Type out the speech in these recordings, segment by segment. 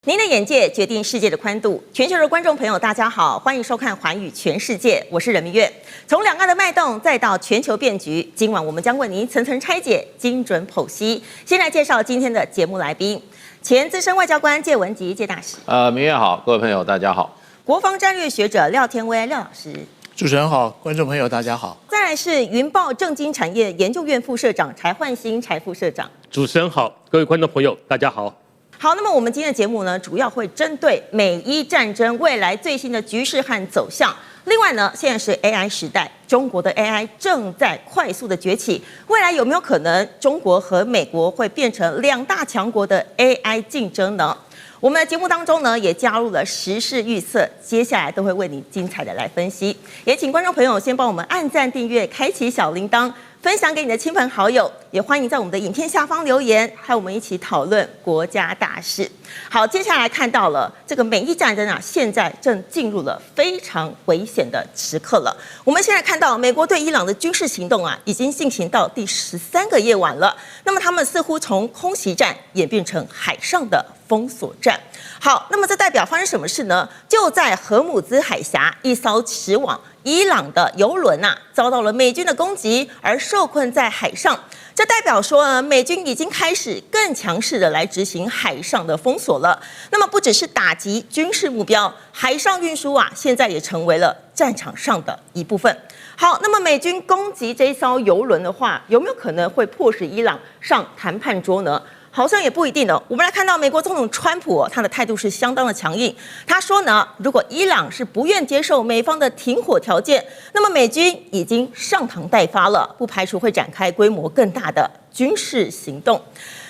您的眼界決定世界的寬度。全球的觀眾朋友，大家好，歡迎收看《寰宇全世界》，我是任明月。從兩岸的脈動，再到全球變局，今晚我們將為您層層拆解，精準剖析。先來介紹今天的節目來賓：前資深外交官介文汲介大使。明月好，各位朋友大家好。國防戰略學者廖天威廖老師。主持人好，觀眾朋友大家好。再來是雲豹政經產業研究院副社長柴煥新柴副社長。主持人好，各位觀眾朋友大家好。好，那麼我們今天的節目呢，主要會針對美伊戰爭未來最新的局勢和走向。另外呢，現在是 AI 時代，中國的 AI 正在快速的崛起，未來有沒有可能中國和美國會變成兩大強國的 AI 競爭呢？我們的節目當中呢，也加入了時事預測，接下來都會為你精彩的來分析。也請觀眾朋友先幫我們按讚、訂閱、開啟小鈴鐺，分享給你的親朋好友，也歡迎在我們的影片下方留言，和我們一起討論國家大事。好，接下來看到了這個美伊戰爭啊，現在正進入了非常危險的時刻了。我們現在看到美國對伊朗的軍事行動啊，已經進行到第13個夜晚了。那麼他們似乎從空襲戰演變成海上的封鎖戰。好，那麼這代表發生什麼事呢？就在荷姆茲海峽，一艘駛往伊朗的油輪啊，遭到了美軍的攻擊，而受困在海上。這代表說呢，美軍已經開始更強勢的來執行海上的封鎖了。那麼不只是打擊軍事目標，海上運輸啊，現在也成為了戰場上的一部分。好，那麼美軍攻擊這一艘油輪的話，有沒有可能會迫使伊朗上談判桌呢？好像也不一定哦。我們來看到美國總統川普，他的態度是相當的強硬。他說呢，如果伊朗是不願接受美方的停火條件，那麼美軍已經上膛待發了，不排除會展開規模更大的軍事行動。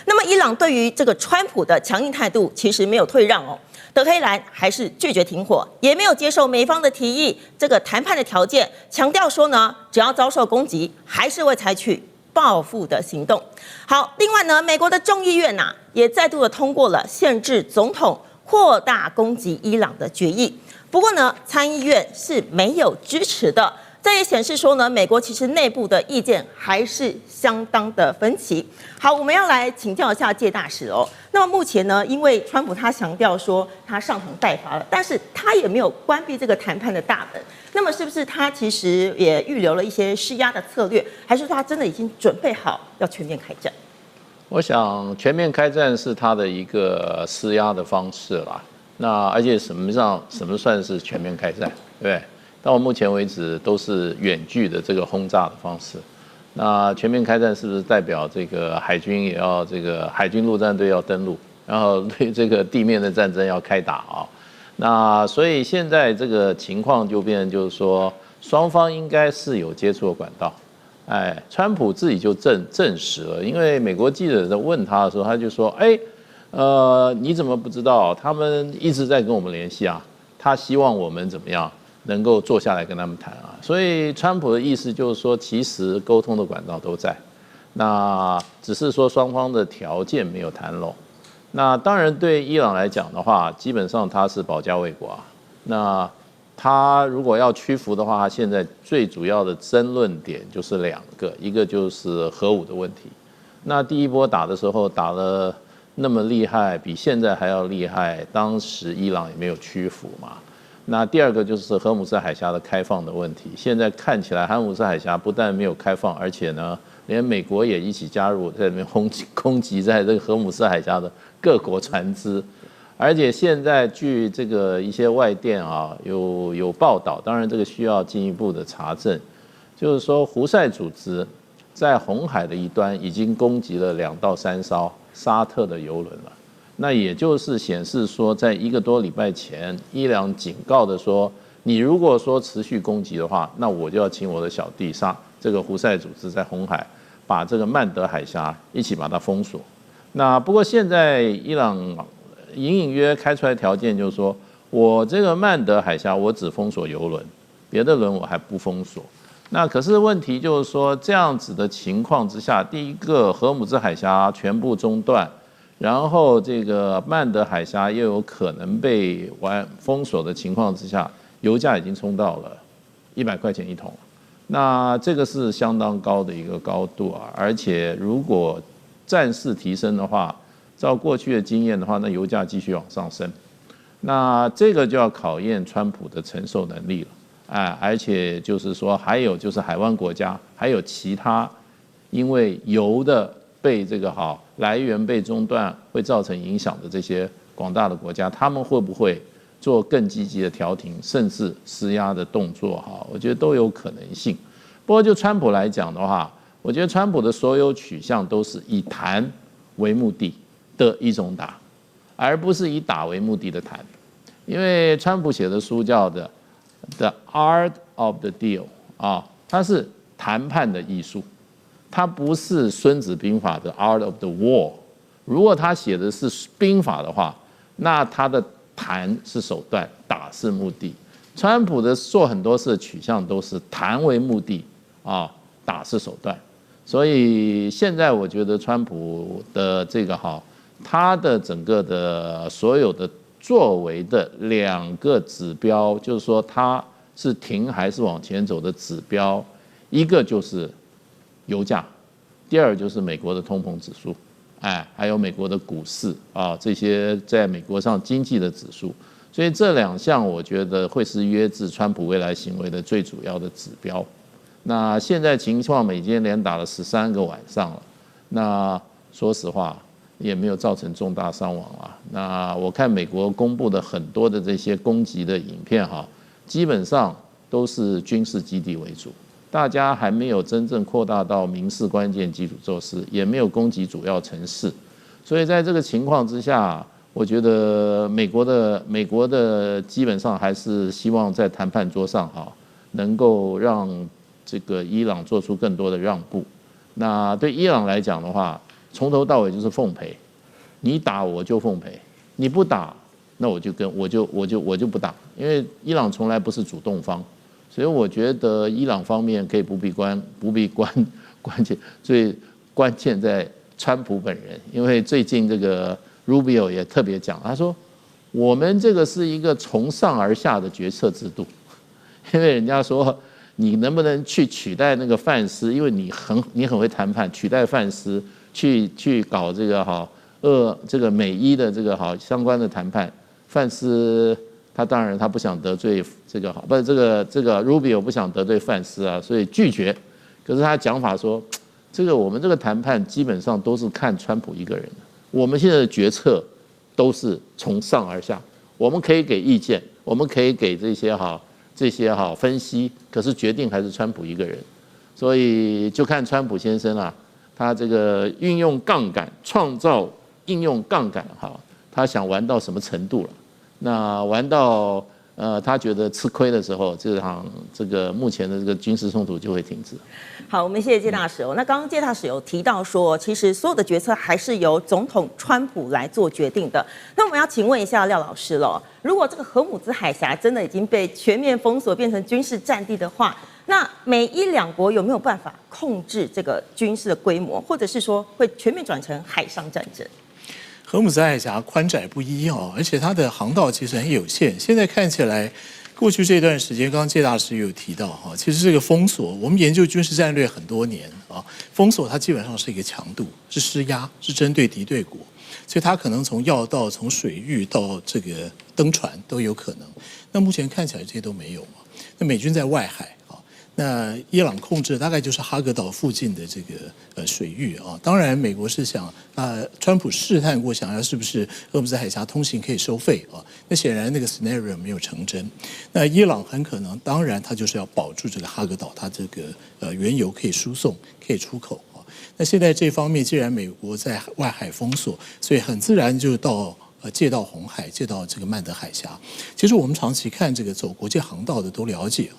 那麼伊朗對於這個川普的強硬態度，其實沒有退讓哦。德黑蘭還是拒絕停火，也沒有接受美方的提議，這個談判的條件，強調說呢，只要遭受攻擊，還是會採取報復的行動。好，另外呢，美國的眾議院啊，也再度的通過了限制總統擴大攻擊伊朗的決議。不過呢，參議院是沒有支持的。這也顯示說呢，美國其實內部的意見還是相當的分歧。好，我們要來請教一下介大使哦。那麼目前呢，因為川普他強調說他上膛待發了，但是他也沒有關閉這個談判的大門。那麼是不是他其實也預留了一些施壓的策略，還是說他真的已經準備好要全面開戰？我想全面開戰是他的一個施壓的方式啦。那而且什麼算是全面開戰，對不對？到目前為止都是遠距的這個轟炸的方式。那全面開戰是不是代表這個海軍也要這個海軍陸戰隊要登陸，然後對這個地面的戰爭要開打啊？那所以現在這個情況就變成就是說，雙方應該是有接觸的管道。川普自己就證實了，因為美國記者在問他的時候，他就說：你怎麼不知道？他們一直在跟我們聯繫啊，他希望我們怎麼樣能夠坐下來跟他們談啊。所以川普的意思就是說，其實溝通的管道都在，那只是說雙方的條件沒有談攏。那當然，對伊朗來講的話，基本上他是保家衛國啊。那他如果要屈服的話，他現在最主要的爭論點就是2個，一個就是核武的問題。那第一波打的時候打了那麼厲害，比現在還要厲害，當時伊朗也沒有屈服嘛。那第二個就是荷姆斯海峽的開放的問題。現在看起來，荷姆斯海峽不但沒有開放，而且呢，連美國也一起加入，在那邊攻擊在這個荷姆斯海峽的各國船隻。而且現在據這個一些外電啊有報道，當然這個需要進一步的查證，就是說胡塞組織在紅海的一端已經攻擊了2到3艘沙特的油輪了。那也就是顯示說，在1個多禮拜前，伊朗警告的說，你如果說持續攻擊的話，那我就要請我的小弟這個胡塞組織在紅海把這個曼德海峽一起把它封鎖。那不過現在伊朗隱隱約開出來條件就是說，我這個曼德海峽我只封鎖油輪，別的輪我還不封鎖。那可是問題就是說，這樣子的情況之下，第一個荷姆茲海峽全部中斷，然後這個曼德海峽又有可能被封鎖的情況之下，油價已經衝到了100塊錢一桶。那這個是相當高的一個高度啊，而且如果戰事提升的話，照過去的經驗的話，那油價繼續往上升，那這個就要考驗川普的承受能力了。而且就是說，還有就是海灣國家，還有其他因為油的被这個來源被中斷會造成影響的這些廣大的國家，他們會不會做更積極的調停，甚至施壓的動作？我覺得都有可能性。不過就川普來講的話，我覺得川普的所有取向都是以談為目的的一種打，而不是以打為目的的談。因為川普寫的書叫的The Art of the Deal 它是談判的藝術，它不是孫子兵法的 Art of the War。如果他寫的是兵法的話，那他的談是手段，打是目的。川普的做很多事的取向都是談為目的打是手段。所以現在我覺得川普的這個他的整個的所有的作為的兩個指標，就是說他是停還是往前走的指標，一個就是油價，第二就是美國的通膨指數，還有美國的股市這些在美國上經濟的指數。所以這兩項我覺得會是約制川普未來行為的最主要的指標。那現在情況，美軍連打了13個晚上了，那說實話也沒有造成重大傷亡啊。那我看美國公布的很多的這些攻擊的影片基本上都是軍事基地為主，大家還沒有真正擴大到民事關鍵基礎設施，也沒有攻擊主要城市。所以在這個情況之下，我覺得美國的基本上還是希望在談判桌上能夠讓這個伊朗做出更多的讓步。那對伊朗來講的話，從頭到尾就是奉陪，你打我就奉陪，你不打那我就不打，因為伊朗從來不是主動方，所以我覺得伊朗方面可以不必關鍵，最關鍵在川普本人，因為最近這個 Rubio 也特別講，他說我們這個是一個從上而下的決策制度，因為人家說你能不能去取代那個范斯，因為你很會談判，取代范斯去搞這個這個美伊的這個相關的談判。范斯他當然他不想得罪這個不是這個 Rubio 不想得罪范斯所以拒絕。可是他講法說，這個我們這個談判基本上都是看川普一個人，我們現在的決策都是從上而下，我們可以給意見，我們可以給這些分析，可是決定還是川普一個人。所以就看川普先生他這個運用槓桿創造應用槓桿他想玩到什麼程度了？那玩到他覺得吃虧的時候，這個目前的這個軍事衝突就會停止。好，我們謝謝介大使那剛剛介大使有提到說，其實所有的決策還是由總統川普來做決定的。那我們要請問一下廖老師了，如果這個荷姆茲海峽真的已經被全面封鎖，變成軍事戰地的話，那美伊兩國有沒有辦法控制這個軍事的規模，或者是說會全面轉成海上戰爭？荷姆茲海峽寬窄不一而且它的航道其實很有限。現在看起來，過去這段時間，剛剛介大使有提到其實這個封鎖，我們研究軍事戰略很多年封鎖它基本上是一個強度，是施壓，是針對敵對國，所以它可能從要道、從水域到這個登船都有可能。那目前看起來這些都沒有那美軍在外海那伊朗控制大概就是哈格島附近的這個水域當然美國是想川普試探過，想要是不是荷姆茲海峽通行可以收費那顯然那個 scenario 沒有成真。那伊朗很可能，當然他就是要保住這個哈格島，它這個原油可以輸送，可以出口那現在這方面，既然美國在外海封鎖，所以很自然就借到紅海，借到這個曼德海峽。其實我們長期看這個走國際航道的都了解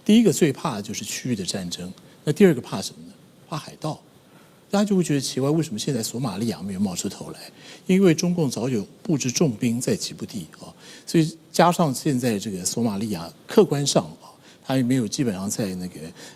第一個最怕的就是區域的戰爭，那第二個怕什麼呢？怕海盜。大家就會覺得奇怪，為什麼現在索馬利亞沒有冒出頭來？因為中共早有布置重兵在吉布地所以加上現在這個索馬利亞客觀上他也沒有基本上在那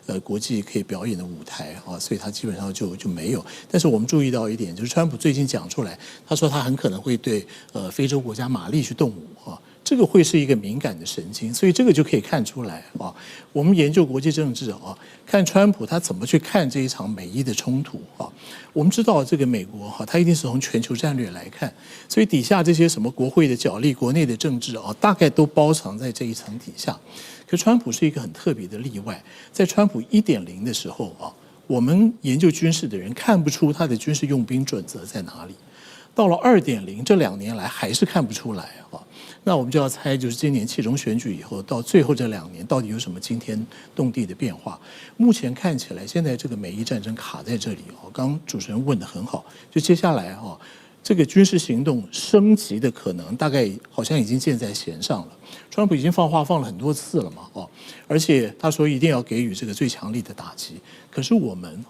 個國際可以表演的舞台所以他基本上就沒有。但是我們注意到一點，就是川普最近講出來，他說他很可能會對非洲國家馬利去動武這個會是一個敏感的神經，所以這個就可以看出來啊。我們研究國際政治啊，看川普他怎麼去看這一場美伊的衝突啊。我們知道這個美國哈，他一定是從全球戰略來看，所以底下這些什麼國會的角力、國內的政治啊，大概都包藏在這一層底下。可川普是一個很特別的例外，在川普1.0的時候啊，我們研究軍事的人看不出他的軍事用兵準則在哪裡。到了2.0，這2年來還是看不出來啊。那我們就要猜，就是今年期中選舉以後，到最後這2年，到底有什麼驚天動地的變化？目前看起來，現在這個美伊戰爭卡在這裡哦。剛剛主持人問得很好，就接下來哈，這個軍事行動升級的可能，大概好像已經箭在弦上了。川普已經放話放了很多次了嘛，哦，而且他說一定要給予這個最強力的打擊。可是我們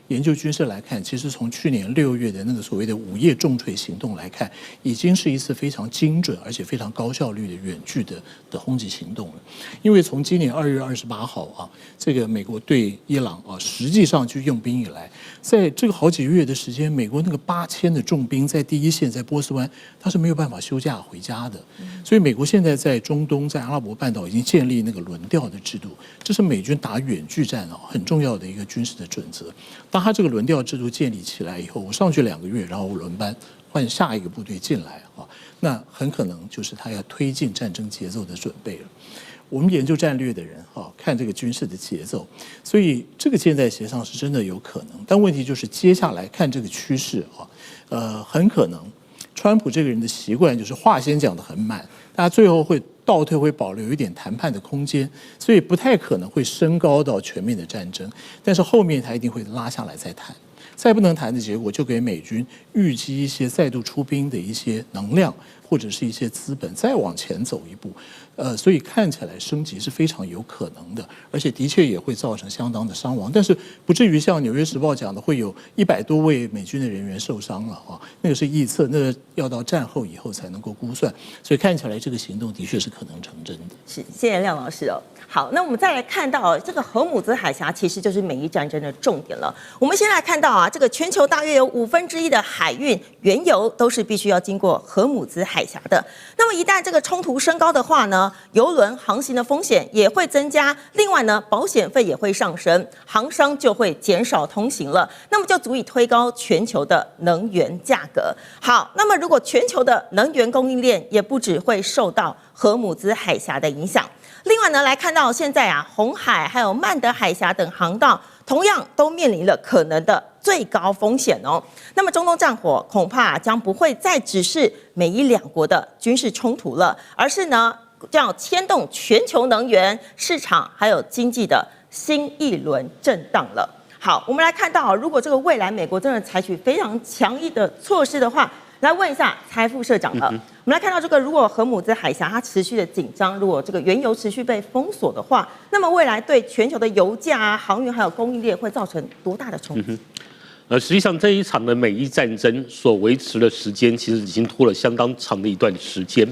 研究軍事來看，其實從去年6月的那個所謂的午夜重錘行動來看，已經是一次非常精準而且非常高效率的遠距的轟擊行動了。因為從今年2月28號啊，這個美國對伊朗啊實際上去用兵以來，在這個好幾個月的時間，美國那個8000的重兵在第一線，在波斯灣，他是沒有辦法休假回家的。所以美國現在在中東、在阿拉伯半島已經建立那個輪調的制度，這是美軍打遠距戰啊很重要的一個軍事的準則。當他這個輪調制度建立起來以後，我上去2個月，然後我輪班換下一個部隊進來啊，那很可能就是他要推進戰爭節奏的準備了。我們研究戰略的人看這個軍事的節奏，所以這個箭在弦上是真的有可能。但問題就是接下來看這個趨勢很可能川普這個人的習慣就是話先講得很滿，大家最後會倒退，會保留一點談判的空間，所以不太可能會升高到全面的戰爭。但是後面他一定會拉下來再談，再不能談的結果就給美軍預計一些再度出兵的一些能量或者是一些資本，再往前走一步。所以看起来升級是非常有可能的，而且的確也會造成相當的傷亡，但是不至於像《紐約時報》講的會有100多位美軍的人員受傷了啊，那個是預測，那個要到戰後以後才能夠估算，所以看起來這個行動的確是可能成真的。是，謝謝亮老師哦。好，那我們再來看到這個荷姆茲海峽其實就是美伊戰爭的重點了。我們先來看到這個全球大約有1/5的海運原油都是必須要經過荷姆茲海峽的。那麼一旦這個衝突升高的話呢，郵輪航行的風險也會增加，另外呢，保險費也會上升，航商就會減少通行了，那麼就足以推高全球的能源價格。好，那麼如果全球的能源供應鏈也不只會受到荷姆茲海峽的影響。另外呢，來看到現在紅海還有曼德海峽等航道，同樣都面臨了可能的最高風險哦。那麼中東戰火恐怕將不會再只是美伊兩國的軍事衝突了，而是呢，將要牽動全球能源市場還有經濟的新一輪震盪了。好，我們來看到，如果這個未來美國真的採取非常強硬的措施的話，來問一下財富社長了。我們來看到這個，如果荷姆茲海峽它持續的緊張，如果這個原油持續被封鎖的話，那麼未來對全球的油價、航運還有供應鏈會造成多大的衝擊？實際上這一場的美伊戰爭所維持的時間，其實已經拖了相當長的一段時間。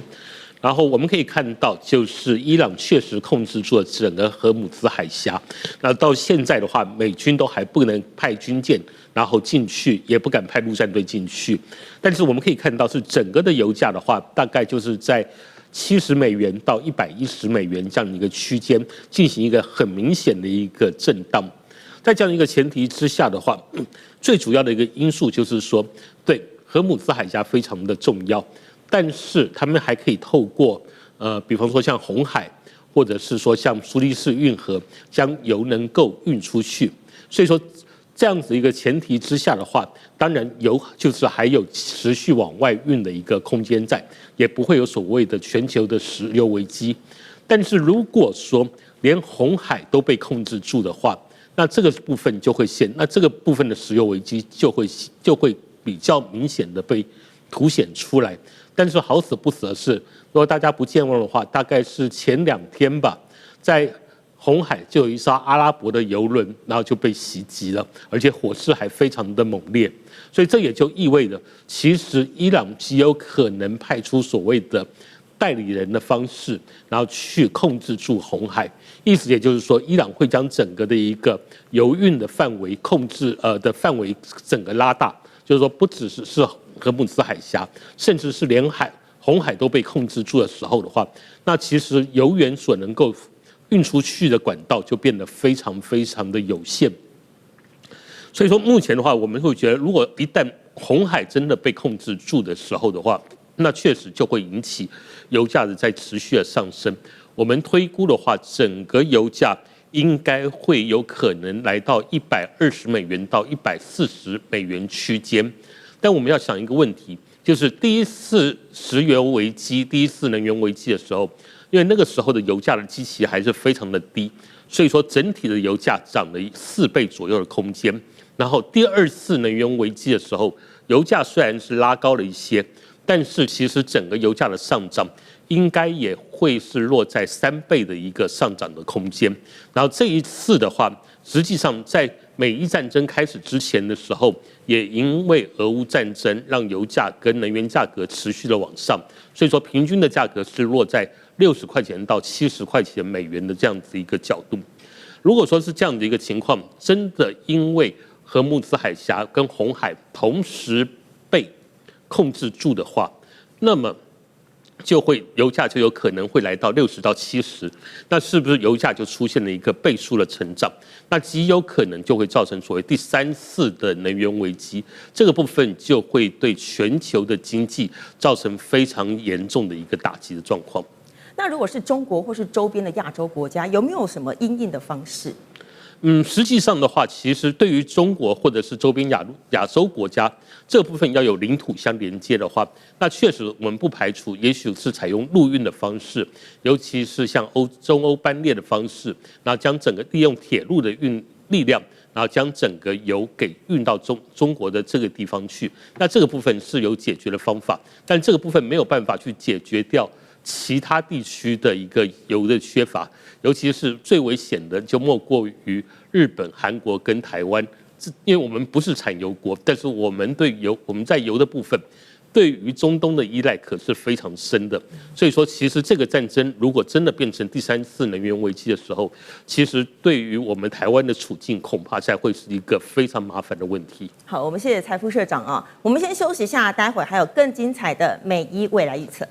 然後我們可以看到，就是伊朗確實控制住了整個荷姆茲海峽。那到現在的話，美軍都還不能派軍艦然後進去，也不敢派陸戰隊進去。但是我們可以看到，是整個的油價的話，大概就是在70美元到110美元這樣的一個區間，進行一個很明顯的一個震盪。在這樣一個前提之下的話，最主要的一個因素就是說，對，荷姆茲海峽非常的重要。但是他們還可以透過比方說像紅海，或者是說像蘇伊士運河，將油能夠運出去。所以說這樣子一個前提之下的話，當然油就是還有持續往外運的一個空間在，也不會有所謂的全球的石油危機。但是如果說連紅海都被控制住的話，那這個部分就會那這個部分的石油危機就會比較明顯的被凸顯出來。但是好死不死的是，如果大家不健忘的話，大概是前2天吧，在紅海就有一艘阿拉伯的郵輪，然後就被襲擊了，而且火勢還非常的猛烈。所以這也就意味着，其實伊朗極有可能派出所謂的代理人的方式，然後去控制住紅海。意思也就是說，伊朗會將整個的一個油運的範圍控制的範圍整個拉大，就是說不只是荷姆茲海峽，甚至是連紅海都被控制住的時候的話，那其實油源所能夠運出去的管道就變得非常非常的有限。所以說目前的話，我們會覺得，如果一旦紅海真的被控制住的時候的話，那確實就會引起油價的在持續的上升。我們推估的話，整個油價應該會有可能來到$120到$140區間。但我們要想一個問題，就是第一次石油危機、第一次能源危機的時候，因為那個时候的油價的基期還是非常的低，所以說整體的油價漲了4倍左右的空間。然後第二次能源危機的时候，油價雖然是拉高了一些，但是其實整個油價的上漲應該也會是落在3倍的一個上漲的空間。然後這一次的話，實際上在美伊戰爭開始之前的時候，也因為俄烏戰爭讓油價跟能源價格持續的往上，所以說平均的價格是落在60塊錢到70塊錢美元的這樣子一個角度。如果說是這樣的一個情況，真的因為荷木茲海峽跟紅海同時被控制住的話，那麼油價就有可能會來到60到70，那是不是油價就出現了一個倍數的成長？那極有可能就會造成所謂第3次的能源危機，這個部分就會對全球的經濟造成非常嚴重的一個打擊的狀況。那如果是中國或是周邊的亞洲國家，有沒有什麼因應的方式？實際上的話，其實對於中國或者是周邊亞洲國家這部分要有領土相連接的話，那確實我們不排除，也許是採用陸運的方式，尤其是像中歐班列的方式，然後將整個利用鐵路的力量，然後將整個油給運到中國的這個地方去。那這個部分是有解決的方法，但這個部分沒有辦法去解決掉其他地區的一個油的缺乏，尤其是最危險的就莫過於日本、韓國跟台灣，因為我們不是產油國，但是我們在油的部分，對於中東的依賴可是非常深的。所以說，其實這個戰爭如果真的變成第3次能源危機的時候，其實對於我們台灣的處境，恐怕才會是一個非常麻煩的問題。好，我們謝謝財副社長啊，我們先休息一下，待會兒還有更精彩的美伊未來預測。